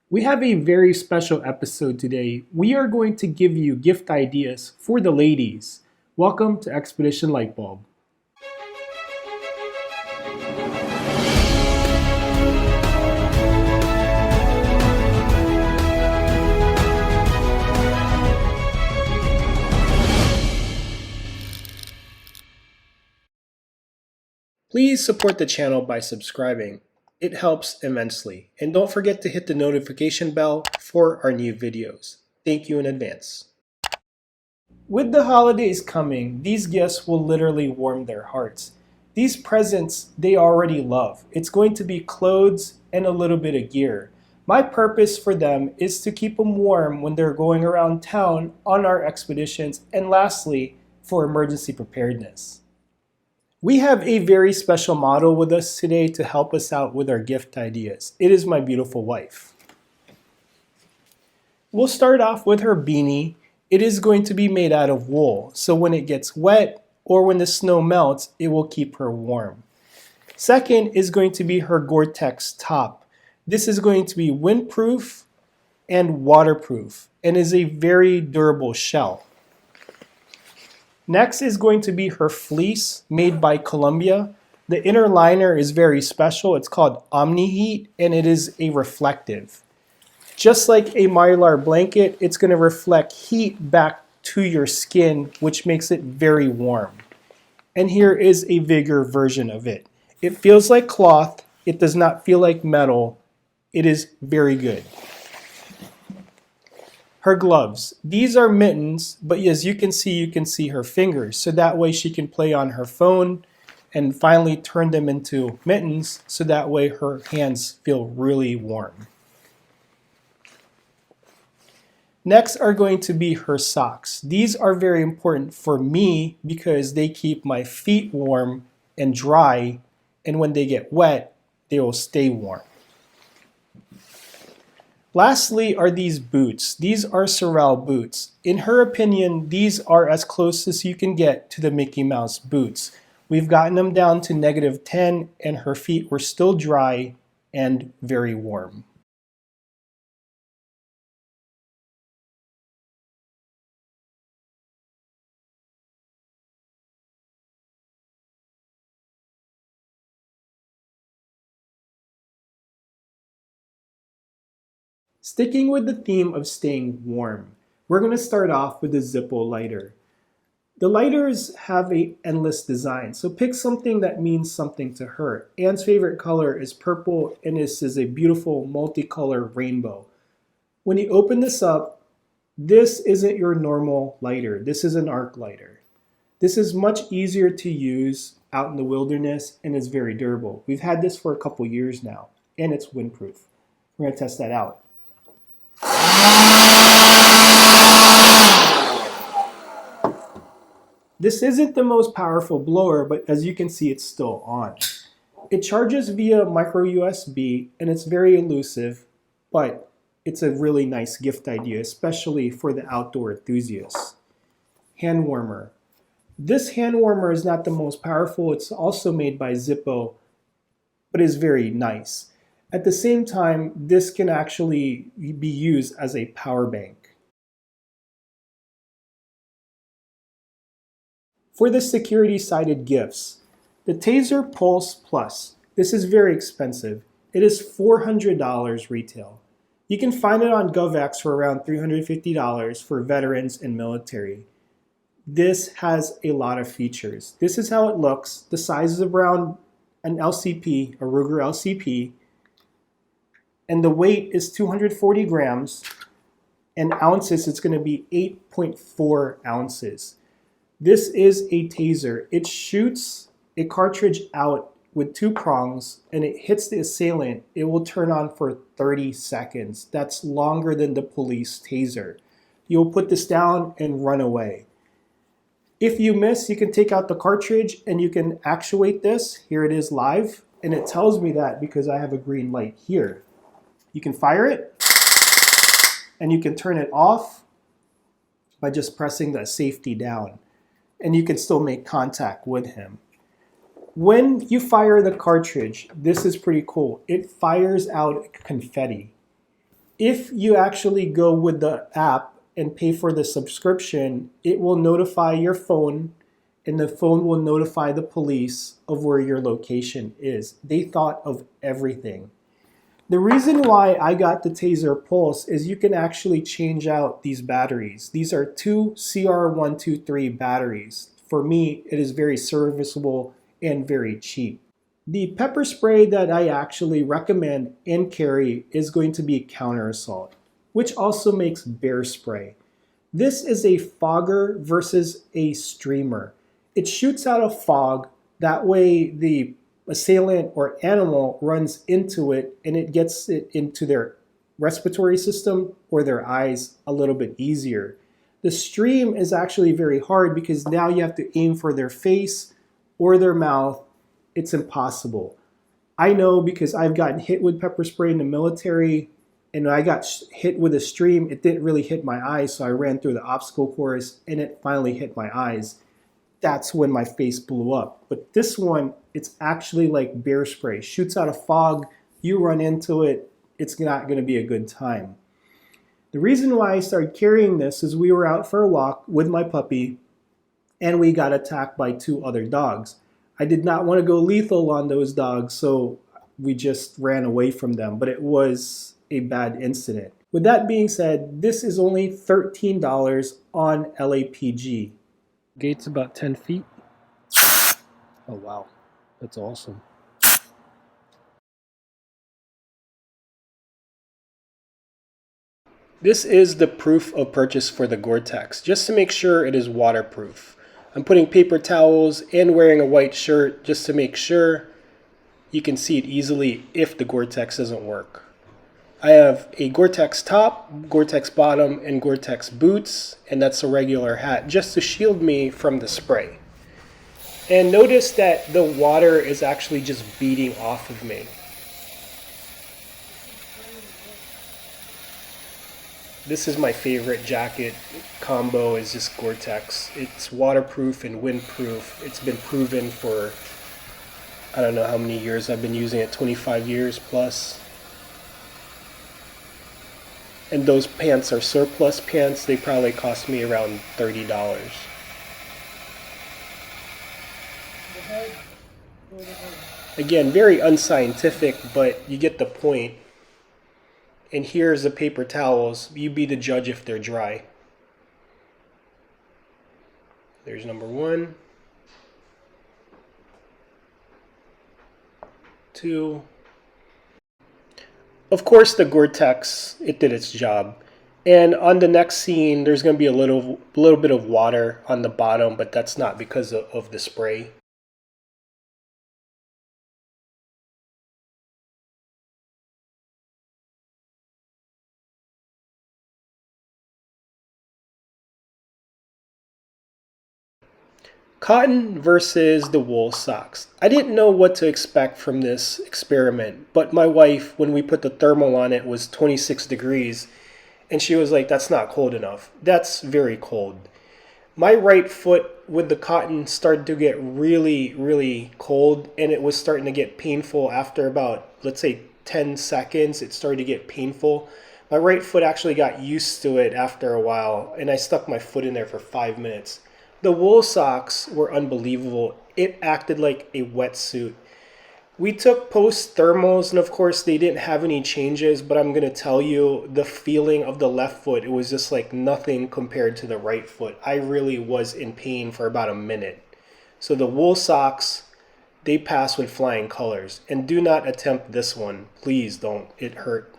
We have a very special episode today. We are going to give you gift ideas for the ladies. Welcome to Expedition Lightbulb. Please support the channel by subscribing. It helps immensely. And don't forget to hit the notification bell for our new videos. Thank you in advance. With the holidays coming, these gifts will literally warm their hearts. These presents they already love. It's going to be clothes and a little bit of gear. My purpose for them is to keep them warm when they're going around town on our expeditions, and lastly, for emergency preparedness. We have a very special model with us today to help us out with our gift ideas. It is my beautiful wife. We'll start off with her beanie. It is going to be made out of wool, so when it gets wet or when the snow melts, it will keep her warm. Second is going to be her GORETEX top. This is going to be windproof and waterproof and is a very durable shell. Next is going to be her fleece made by Columbia. The inner liner is very special. It's called Omni Heat and it is a reflective. Just like a mylar blanket, it's going to reflect heat back to your skin, which makes it very warm. And here is a bigger version of it. It feels like cloth. It does not feel like metal. It is very good. Her gloves. These are mittens, but as you can see her fingers. So that way she can play on her phone and finally turn them into mittens so that way her hands feel really warm. Next are going to be her socks. These are very important for me because they keep my feet warm and dry, and when they get wet, they will stay warm. Lastly are these boots. These are Sorel boots. In her opinion, these are as close as you can get to the Mickey Mouse boots. We've gotten them down to -10 and her feet were still dry and very warm. Sticking with the theme of staying warm, we're going to start off with the Zippo lighter. The lighters have an endless design, so pick something that means something to her. Anne's favorite color is purple, and this is a beautiful multicolor rainbow. When you open this up, this isn't your normal lighter. This is an arc lighter. This is much easier to use out in the wilderness and is very durable. We've had this for a couple years now, and it's windproof. We're going to test that out. This isn't the most powerful blower, but as you can see, it's still on. It charges via micro USB and it's very elusive, but it's a really nice gift idea, especially for the outdoor enthusiasts. Hand warmer. This hand warmer is not the most powerful. It's also made by Zippo, but is very nice. At the same time, this can actually be used as a power bank. For the security-sided gifts, the Taser Pulse Plus. This is very expensive. It is $400 retail. You can find it on GovX for around $350 for veterans and military. This has a lot of features. This is how it looks. The size is around an LCP, a Ruger LCP, and the weight is 240 grams, and ounces, it's going to be 8.4 ounces. This is a taser. It shoots a cartridge out with 2 prongs and it hits the assailant. It will turn on for 30 seconds. That's longer than the police taser. You'll put this down and run away. If you miss, you can take out the cartridge and you can actuate this. Here it is live, and it tells me that because I have a green light here. You can fire it and you can turn it off by just pressing the safety down. And you can still make contact with him. When you fire the cartridge, this is pretty cool. It fires out confetti. If you actually go with the app and pay for the subscription, it will notify your phone and the phone will notify the police of where your location is. They thought of everything. The reason why I got the Taser Pulse is you can actually change out these batteries. These are two CR123 batteries. For me, it is very serviceable and very cheap. The pepper spray that I actually recommend and carry is going to be counter assault, which also makes bear spray. This is a fogger versus a streamer. It shoots out a fog, that way the assailant or animal runs into it and it gets it into their respiratory system or their eyes a little bit easier. The stream is actually very hard because now you have to aim for their face or their mouth. It's impossible. I know because I've gotten hit with pepper spray in the military, and when I got hit with a stream, it didn't really hit my eyes, so I ran through the obstacle course and it finally hit my eyes. That's when my face blew up. But this one, it's actually like bear spray. Shoots out a fog, you run into it, it's not going to be a good time. The reason why I started carrying this is we were out for a walk with my puppy and we got attacked by two other dogs. I did not want to go lethal on those dogs, so we just ran away from them, but it was a bad incident. With that being said, this is only $13 on LAPG. Gate's about 10 feet. Oh wow, that's awesome. This is the proof of purchase for the GORETEX, just to make sure it is waterproof. I'm putting paper towels and wearing a white shirt just to make sure you can see it easily if the GORETEX doesn't work. I have a GORETEX top, GORETEX bottom, and GORETEX boots, and that's a regular hat just to shield me from the spray. And notice that the water is actually just beating off of me. This is my favorite jacket combo, is just GORETEX. It's waterproof and windproof. It's been proven for, I don't know how many years I've been using it, 25 years plus. And those pants are surplus pants. They probably cost me around $30. Again, very unscientific, but you get the point. And here's the paper towels. You be the judge if they're dry. There's number 1, 2. Of course, the GORETEX, it did its job. And on the next scene, there's going to be a little bit of water on the bottom, but that's not because of the spray. Cotton versus the wool socks. I didn't know what to expect from this experiment, but my wife, when we put the thermal on it, was 26 degrees, and she was like, that's not cold enough. That's very cold. My right foot with the cotton started to get really, really cold, and it was starting to get painful after about, let's say, 10 seconds. It started to get painful. My right foot actually got used to it after a while, and I stuck my foot in there for 5 minutes. The wool socks were unbelievable. It acted like a wetsuit. We took post thermals, and of course they didn't have any changes, but I'm going to tell you the feeling of the left foot, it was just like nothing compared to the right foot. I really was in pain for about a minute. So the wool socks, they pass with flying colors. And do not attempt this one. Please don't. It hurt.